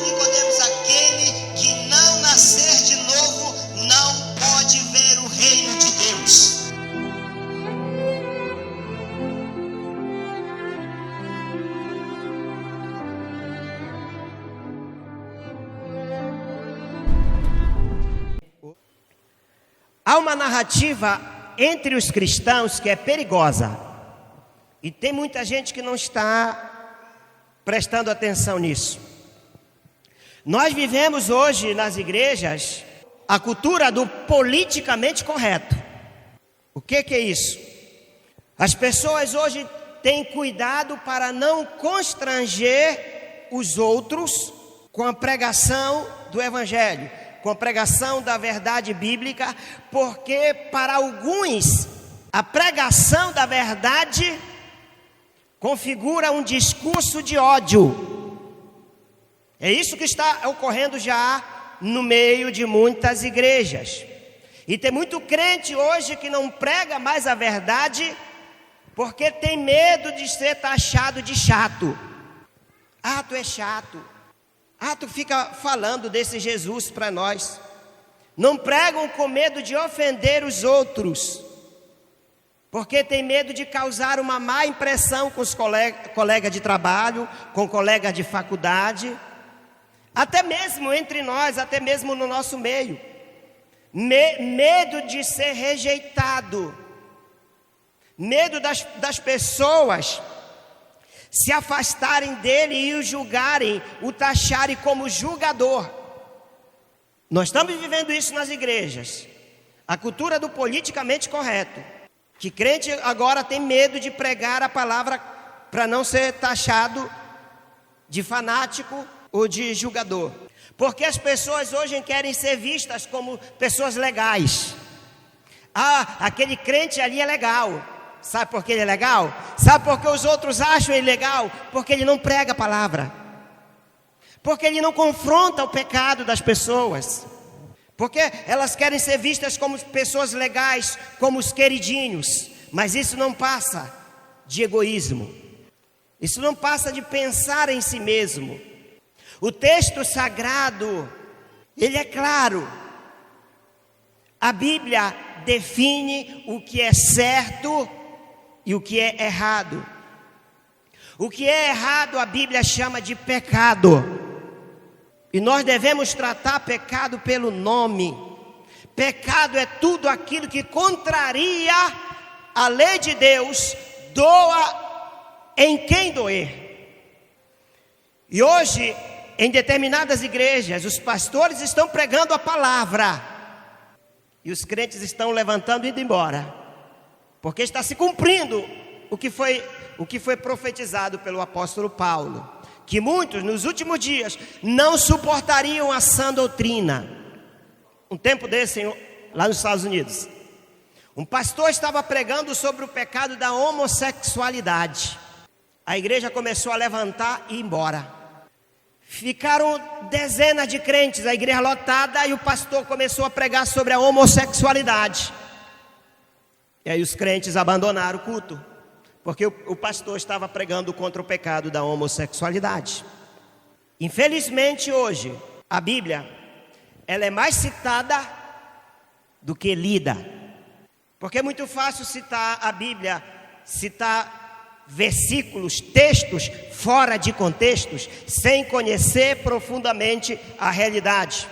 Nicodemos: aquele que não nascer de novo não pode ver o reino de Deus. Há uma narrativa entre os cristãos que é perigosa. E tem muita gente que não está prestando atenção nisso. Nós vivemos hoje nas igrejas a cultura do politicamente correto. O que é isso? As pessoas hoje têm cuidado para não constranger os outros com a pregação do evangelho, com a pregação da verdade bíblica, porque para alguns a pregação da verdade configura um discurso de ódio. É isso que está ocorrendo já no meio de muitas igrejas. E tem muito crente hoje que não prega mais a verdade porque tem medo de ser taxado de chato. Ah, tu é chato. Ah, tu fica falando desse Jesus para nós. Não pregam com medo de ofender os outros, porque tem medo de causar uma má impressão com os colegas de trabalho, com colegas de faculdade, até mesmo entre nós, até mesmo no nosso meio. Medo de ser rejeitado, medo das pessoas se afastarem dele e o julgarem, o taxarem como julgador. Nós estamos vivendo isso nas igrejas, a cultura do politicamente correto, que crente agora tem medo de pregar a palavra para não ser taxado de fanático ou de julgador, porque as pessoas hoje querem ser vistas como pessoas legais. Ah, aquele crente ali é legal. Sabe por que ele é legal? Sabe por que os outros acham ele legal? Porque ele não prega a palavra, porque ele não confronta o pecado das pessoas, porque elas querem ser vistas como pessoas legais, como os queridinhos. Mas isso não passa de egoísmo, isso não passa de pensar em si mesmo. O texto sagrado, ele é claro. A Bíblia define o que é certo e o que é errado. O que é errado a Bíblia chama de pecado. E nós devemos tratar pecado pelo nome. Pecado é tudo aquilo que contraria a lei de Deus, doa em quem doer. E hoje, em determinadas igrejas, os pastores estão pregando a palavra e os crentes estão levantando e indo embora, porque está se cumprindo o que foi profetizado pelo apóstolo Paulo, que muitos nos últimos dias não suportariam a sã doutrina. Um tempo desse, lá nos Estados Unidos, um pastor estava pregando sobre o pecado da homossexualidade. A igreja começou a levantar e ir embora. Ficaram dezenas de crentes, a igreja lotada, e o pastor começou a pregar sobre a homossexualidade. E aí os crentes abandonaram o culto, porque o pastor estava pregando contra o pecado da homossexualidade. Infelizmente hoje, a Bíblia, ela é mais citada do que lida, porque é muito fácil citar a Bíblia, citar versículos, textos fora de contextos, sem conhecer profundamente a realidade.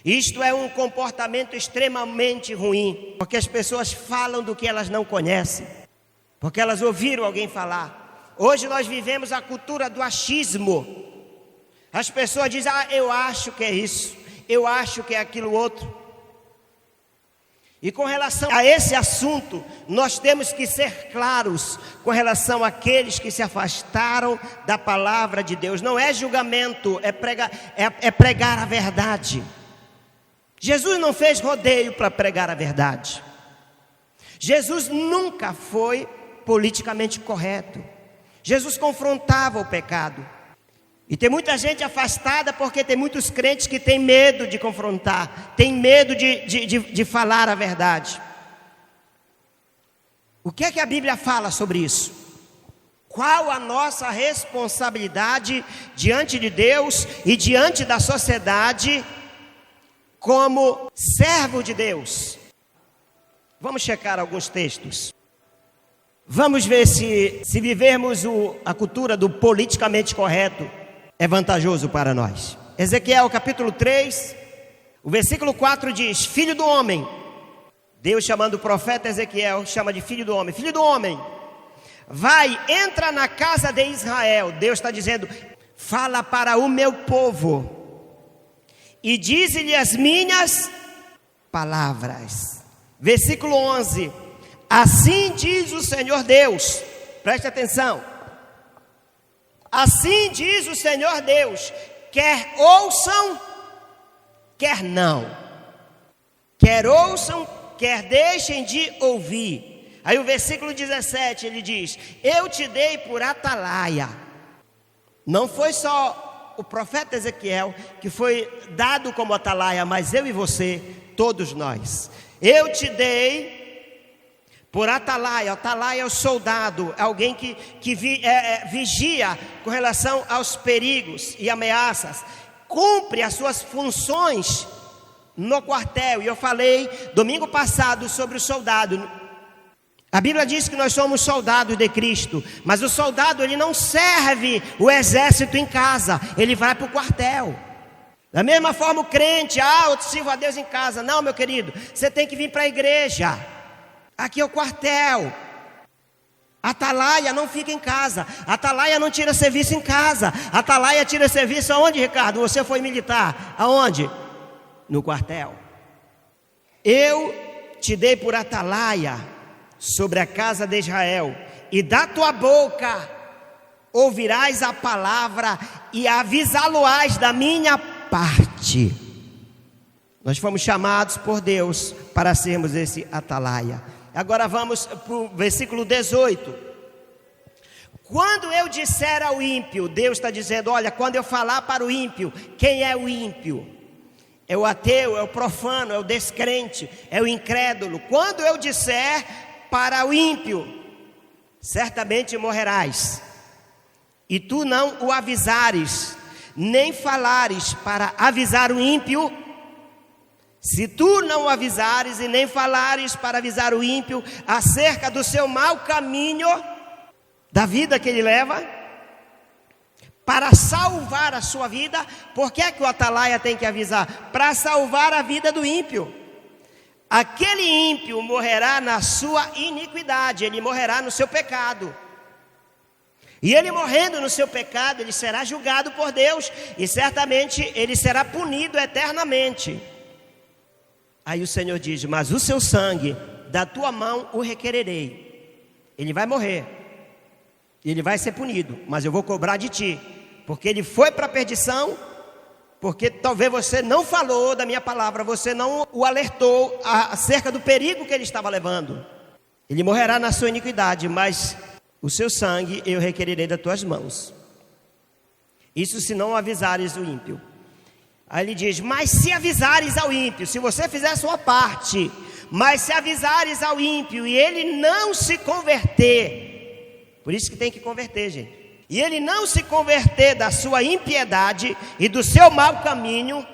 Isto é um comportamento extremamente ruim, porque as pessoas falam do que elas não conhecem, porque elas ouviram alguém falar. Hoje nós vivemos a cultura do achismo. As pessoas dizem: ah, eu acho que é isso, eu acho que é aquilo outro. E com relação a esse assunto, nós temos que ser claros com relação àqueles que se afastaram da palavra de Deus. Não é julgamento, é pregar a verdade. Jesus não fez rodeio para pregar a verdade. Jesus nunca foi politicamente correto. Jesus confrontava o pecado. E tem muita gente afastada porque tem muitos crentes que têm medo de confrontar, têm medo de falar a verdade. O que é que a Bíblia fala sobre isso? Qual a nossa responsabilidade diante de Deus e diante da sociedade como servo de Deus? Vamos checar alguns textos. Vamos ver se vivermos a cultura do politicamente correto é vantajoso para nós. Ezequiel capítulo 3, o versículo 4 diz: Filho do homem, Deus chamando o profeta Ezequiel, chama de filho do homem. Filho do homem, vai, entra na casa de Israel. Deus está dizendo: fala para o meu povo e dize-lhe as minhas palavras. Versículo 11: assim diz o Senhor Deus, preste atenção. Assim diz o Senhor Deus, quer ouçam, quer não. Quer ouçam, quer deixem de ouvir. Aí o versículo 17 ele diz: eu te dei por atalaia. Não foi só o profeta Ezequiel que foi dado como atalaia, mas eu e você, todos nós. Eu te dei por atalaia. Atalaia é o soldado, alguém que vigia com relação aos perigos e ameaças, cumpre as suas funções no quartel. E eu falei domingo passado sobre o soldado. A Bíblia diz que nós somos soldados de Cristo, mas o soldado ele não serve o exército em casa, ele vai para o quartel. Da mesma forma o crente: eu sirvo a Deus em casa. Não, meu querido, você tem que vir para a igreja. Aqui é o quartel. Atalaia não fica em casa. Atalaia não tira serviço em casa. Atalaia tira serviço aonde, Ricardo? Você foi militar. Aonde? No quartel. Eu te dei por atalaia sobre a casa de Israel, e da tua boca ouvirás a palavra e avisá-lo-ás da minha parte. Nós fomos chamados por Deus para sermos esse atalaia. Agora vamos para o versículo 18. Quando eu disser ao ímpio, Deus está dizendo: olha, quando eu falar para o ímpio, quem é o ímpio? É o ateu, é o profano, é o descrente, é o incrédulo. Quando eu disser para o ímpio, certamente morrerás, e tu não o avisares, nem falares para avisar o ímpio, se tu não o avisares e nem falares para avisar o ímpio acerca do seu mau caminho, da vida que ele leva, para salvar a sua vida. Por que é que o atalaia tem que avisar? Para salvar a vida do ímpio. Aquele ímpio morrerá na sua iniquidade, ele morrerá no seu pecado. E ele morrendo no seu pecado, ele será julgado por Deus, e certamente ele será punido eternamente. Aí o Senhor diz: mas o seu sangue, da tua mão o requererei. Ele vai morrer, ele vai ser punido, mas eu vou cobrar de ti, porque ele foi para a perdição, porque talvez você não falou da minha palavra, você não o alertou acerca do perigo que ele estava levando. Ele morrerá na sua iniquidade, mas o seu sangue eu requererei das tuas mãos. Isso se não avisares o ímpio. Aí ele diz: mas se avisares ao ímpio, se você fizer a sua parte, mas se avisares ao ímpio e ele não se converter, por isso que tem que converter, gente, e ele não se converter da sua impiedade e do seu mau caminho,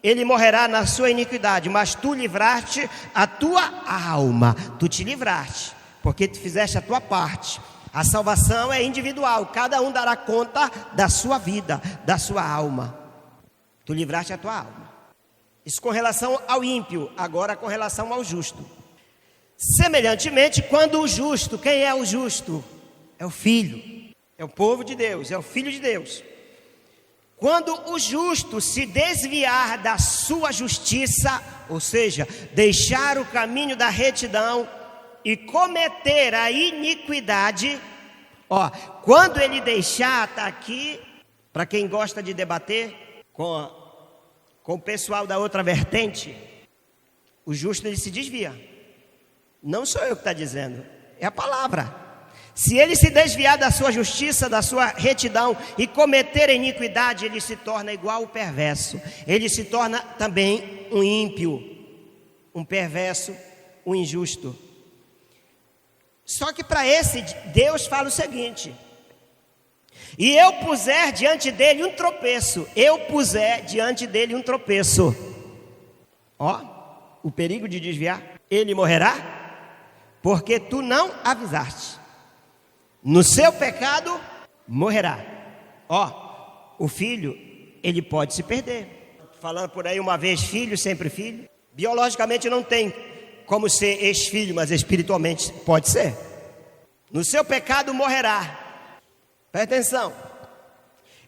ele morrerá na sua iniquidade, mas tu livraste a tua alma. Tu te livraste, porque tu fizeste a tua parte. A salvação é individual, cada um dará conta da sua vida, da sua alma. Tu livraste a tua alma. Isso com relação ao ímpio. Agora com relação ao justo. Semelhantemente, quando o justo, quem é o justo? É o filho, é o povo de Deus, é o filho de Deus. Quando o justo se desviar da sua justiça, ou seja, deixar o caminho da retidão e cometer a iniquidade, quando ele deixar, está aqui, para quem gosta de debater com o pessoal da outra vertente, o justo ele se desvia. Não sou eu que está dizendo, é a palavra. Se ele se desviar da sua justiça, da sua retidão e cometer a iniquidade, ele se torna igual ao perverso. Ele se torna também um ímpio, um perverso, um injusto. Só que para esse, Deus fala o seguinte: e eu puser diante dele um tropeço, ó, o perigo de desviar, ele morrerá, porque tu não avisaste. No seu pecado morrerá. Ó, o filho, ele pode se perder. Falando por aí, uma vez filho, sempre filho. Biologicamente não tem como ser ex-filho, mas espiritualmente pode ser. No seu pecado morrerá. Presta atenção.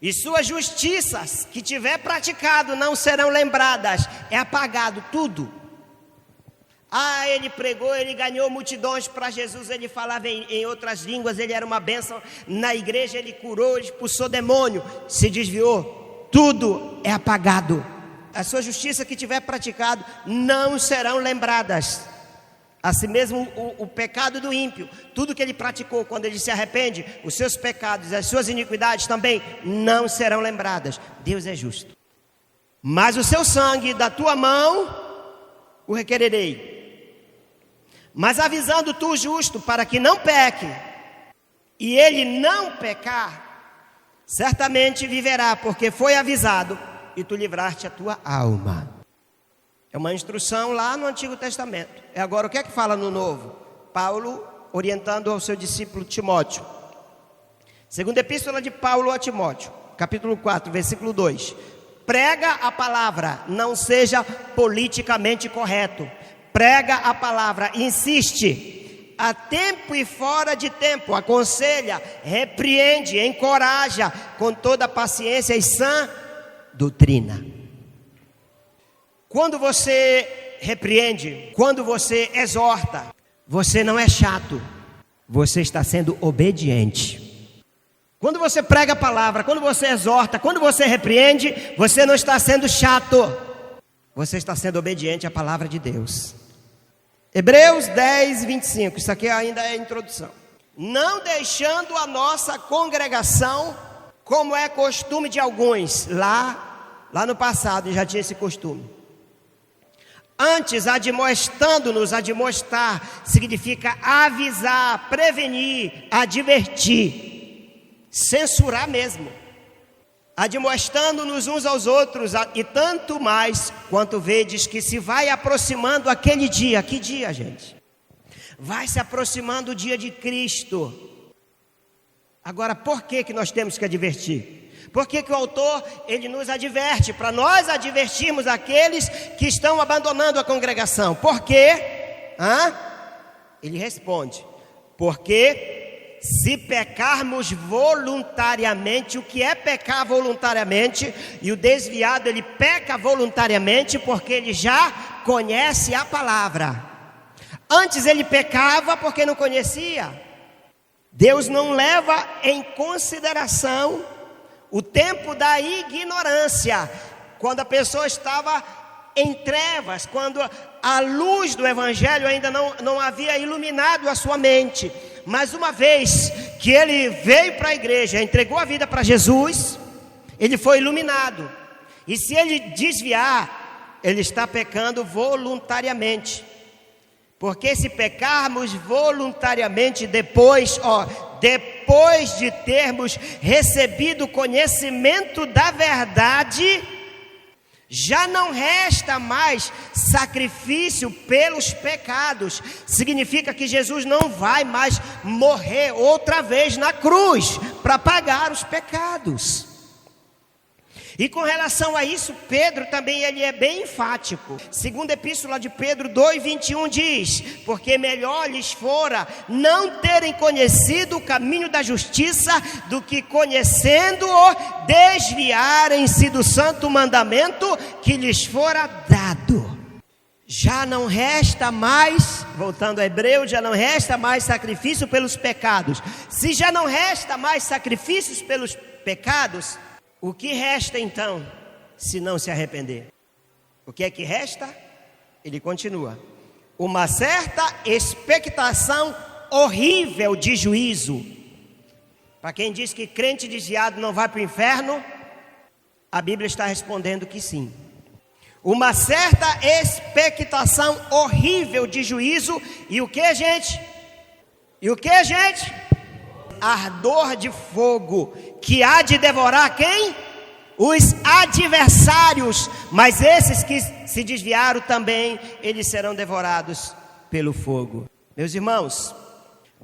E suas justiças que tiver praticado não serão lembradas. É apagado tudo. Ah, ele pregou, ele ganhou multidões para Jesus, ele falava em outras línguas, ele era uma bênção na igreja, ele curou, ele expulsou demônio, se desviou. Tudo é apagado. A sua justiça que tiver praticado não serão lembradas. Assim mesmo o pecado do ímpio, tudo que ele praticou quando ele se arrepende, os seus pecados, as suas iniquidades também não serão lembradas. Deus é justo. Mas o seu sangue da tua mão o requererei. Mas avisando tu o justo para que não peque, e ele não pecar, certamente viverá, porque foi avisado, e tu livraste a tua alma. É uma instrução lá no Antigo Testamento. E agora o que é que fala no Novo? Paulo orientando ao seu discípulo Timóteo. Segunda epístola de Paulo a Timóteo, capítulo 4, versículo 2. Prega a palavra, não seja politicamente correto. Prega a palavra, insiste, a tempo e fora de tempo, aconselha, repreende, encoraja, com toda paciência e sã doutrina. Quando você repreende, quando você exorta, você não é chato, você está sendo obediente. Quando você prega a palavra, quando você exorta, quando você repreende, você não está sendo chato, você está sendo obediente à palavra de Deus. Hebreus 10, 25, isso aqui ainda é a introdução. Não deixando a nossa congregação, como é costume de alguns, lá no passado já tinha esse costume. Antes, admoestando-nos, admoestar significa avisar, prevenir, advertir, censurar mesmo. Admoestando-nos uns aos outros, e tanto mais quanto vedes que se vai aproximando aquele dia. Que dia, gente? Vai se aproximando o dia de Cristo. Agora, por que nós temos que advertir? Por que o autor, ele nos adverte? Para nós advertirmos aqueles que estão abandonando a congregação. Por quê? Ele responde: porque se pecarmos voluntariamente, o que é pecar voluntariamente? E o desviado, ele peca voluntariamente porque ele já conhece a palavra. Antes ele pecava porque não conhecia. Deus não leva em consideração o tempo da ignorância, quando a pessoa estava em trevas, quando a luz do evangelho ainda não havia iluminado a sua mente. Mas uma vez que ele veio para a igreja, entregou a vida para Jesus, ele foi iluminado. E se ele desviar, ele está pecando voluntariamente. Porque se pecarmos voluntariamente depois de termos recebido conhecimento da verdade, já não resta mais sacrifício pelos pecados. Significa que Jesus não vai mais morrer outra vez na cruz para pagar os pecados. E com relação a isso, Pedro também ele é bem enfático. Segunda epístola de Pedro 2:21 diz: porque melhor lhes fora não terem conhecido o caminho da justiça, do que conhecendo-o, desviarem-se do santo mandamento que lhes fora dado. Já não resta mais, voltando a Hebreus, já não resta mais sacrifício pelos pecados. Se já não resta mais sacrifícios pelos pecados, o que resta então, se não se arrepender? O que é que resta? Ele continua: uma certa expectação horrível de juízo. Para quem diz que crente desviado não vai para o inferno, a Bíblia está respondendo que sim. Uma certa expectação horrível de juízo. E o que, gente? ardor de fogo, que há de devorar quem? Os adversários. Mas esses que se desviaram também, eles serão devorados pelo fogo. Meus irmãos,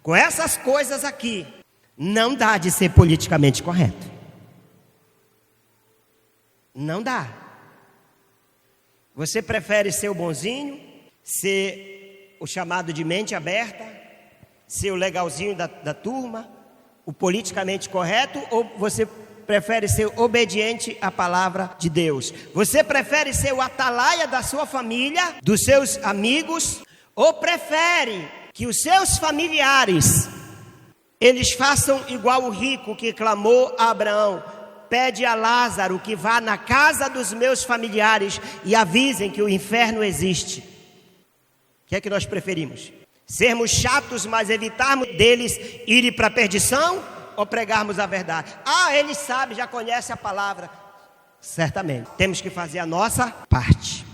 com essas coisas aqui, não dá de ser politicamente correto. Não dá. Você prefere ser o bonzinho, ser o chamado de mente aberta, ser o legalzinho da turma, o politicamente correto, ou você prefere ser obediente à palavra de Deus? Você prefere ser o atalaia da sua família, dos seus amigos, ou prefere que os seus familiares, eles façam igual o rico que clamou a Abraão: pede a Lázaro que vá na casa dos meus familiares e avisem que o inferno existe? O que é que nós preferimos? Sermos chatos, mas evitarmos deles irem para a perdição, ou pregarmos a verdade? Ele sabe, já conhece a palavra. Certamente, temos que fazer a nossa parte.